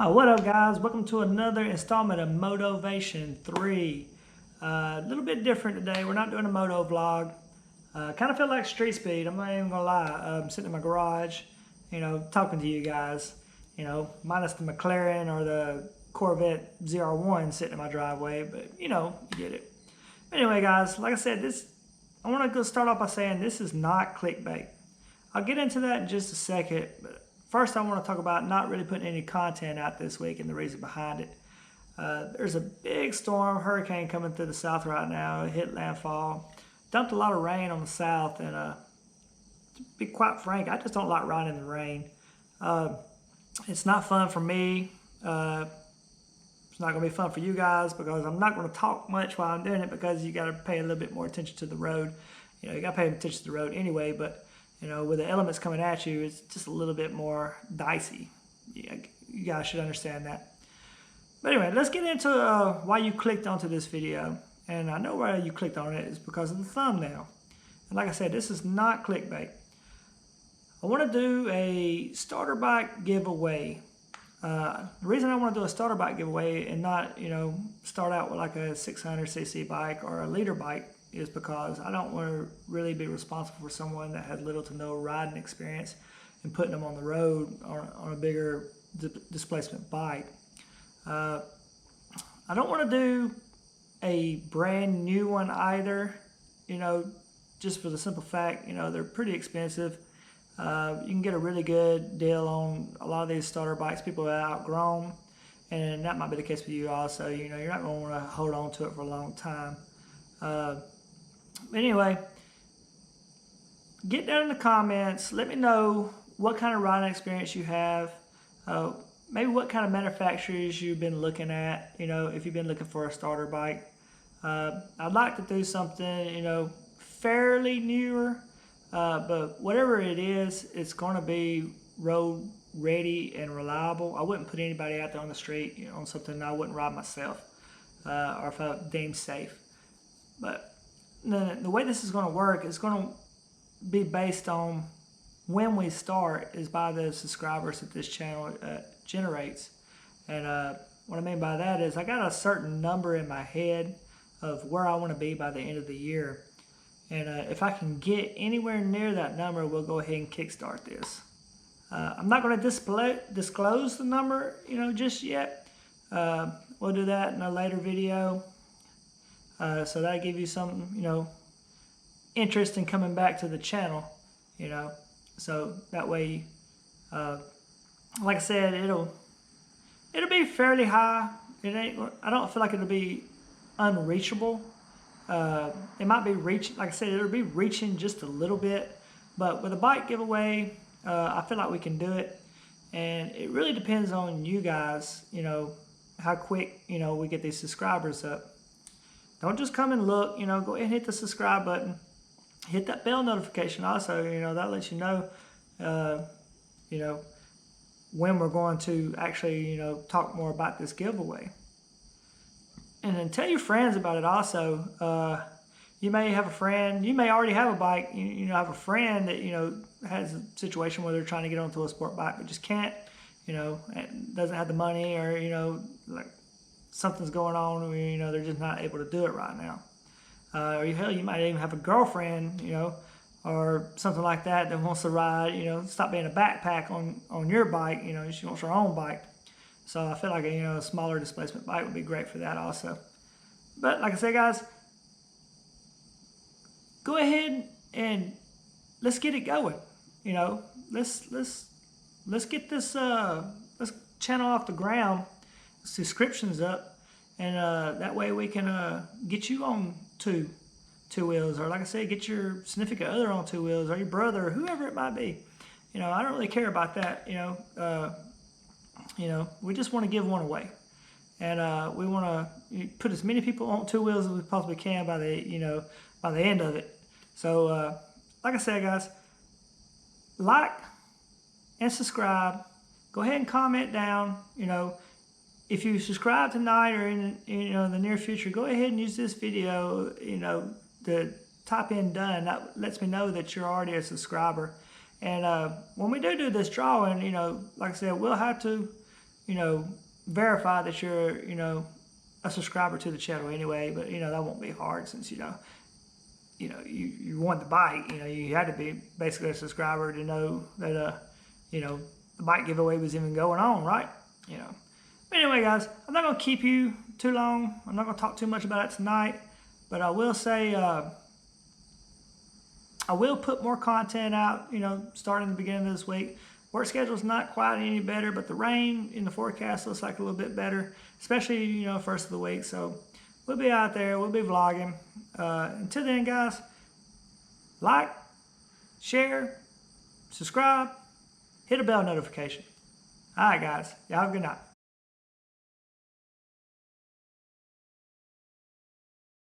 What up, guys? Welcome to another installment of MotoVation 3. A little bit different today. We're not doing a moto vlog. Kind of feel like street speed. I'm not even gonna lie. I'm sitting in my garage, talking to you guys. Minus the McLaren or the Corvette ZR1 sitting in my driveway, but you get it. Anyway, guys, like I said, I want to go start off by saying this is not clickbait. I'll get into that in just a second, but first I want to talk about not really putting any content out this week and the reason behind it. There's a big storm, hurricane coming through the south right now. It hit landfall, dumped a lot of rain on the south, and to be quite frank, I just don't like riding in the rain. It's not fun for me. It's not going to be fun for you guys because I'm not going to talk much while I'm doing it because you got to pay a little bit more attention to the road. You got to pay attention to the road anyway, but with the elements coming at you, it's just a little bit more dicey. You guys should understand that. But anyway, let's get into why you clicked onto this video. And I know why you clicked on it is because of the thumbnail. And like I said, this is not clickbait. I want to do a starter bike giveaway. The reason I want to do a starter bike giveaway and not, start out with like a 600cc bike or a liter bike is because I don't want to really be responsible for someone that has little to no riding experience and putting them on the road on a bigger displacement bike. I don't want to do a brand new one either, just for the simple fact, they're pretty expensive. You can get a really good deal on a lot of these starter bikes people have outgrown, and that might be the case with you also. You're not going to want to hold on to it for a long time. Anyway, get down in the comments. Let me know what kind of riding experience you have. Maybe what kind of manufacturers you've been looking at, if you've been looking for a starter bike. I'd like to do something, fairly newer, but whatever it is, it's going to be road ready and reliable. I wouldn't put anybody out there on the street on something I wouldn't ride myself or if I deemed safe. But the way this is going to work is going to be based on when we start is by the subscribers that this channel generates. And what I mean by that is I got a certain number in my head of where I want to be by the end of the year. And if I can get anywhere near that number, we'll go ahead and kickstart this. I'm not going to disclose the number, just yet. We'll do that in a later video. So that'll give you some, interest in coming back to the channel, So that way, like I said, it'll be fairly high. I don't feel like it'll be unreachable. It might be reaching, like I said, it'll be reaching just a little bit. But with a bike giveaway, I feel like we can do it. And it really depends on you guys, how quick, we get these subscribers up. Don't just come and look, go ahead and hit the subscribe button. Hit that bell notification also, that lets you know, when we're going to actually, talk more about this giveaway. And then tell your friends about it also. You may have a friend, you may already have a bike, have a friend that, has a situation where they're trying to get onto a sport bike but just can't, doesn't have the money or, like something's going on or, they're just not able to do it right now. Or hell, you might even have a girlfriend, or something like that wants to ride, stop being a backpack on your bike, she wants her own bike. So I feel like a smaller displacement bike would be great for that also. But like I said, guys, go ahead and let's get it going. Let's get this channel off the ground, subscriptions up, and that way we can get you on two wheels, or like I said, get your significant other on two wheels, or your brother, or whoever it might be. I don't really care about that. We just want to give one away, and we want to put as many people on two wheels as we possibly can by the by the end of it. So like I said, guys, like and subscribe. Go ahead and comment down. If you subscribe tonight or in the near future, go ahead and use this video to type in done. That lets me know that you're already a subscriber. And when we do this drawing, like I said, we'll have to verify that you're, a subscriber to the channel anyway. But that won't be hard since you want the bike. You had to be basically a subscriber to know that the bike giveaway was even going on, right? But anyway, guys, I'm not gonna keep you too long. I'm not gonna talk too much about it tonight, but I will say I will put more content out, starting the beginning of this week. Work schedule's not quite any better, but the rain in the forecast looks like a little bit better, especially, first of the week. So we'll be out there, we'll be vlogging. Until then, guys, like, share, subscribe, hit a bell notification. All right, guys, y'all have a good night.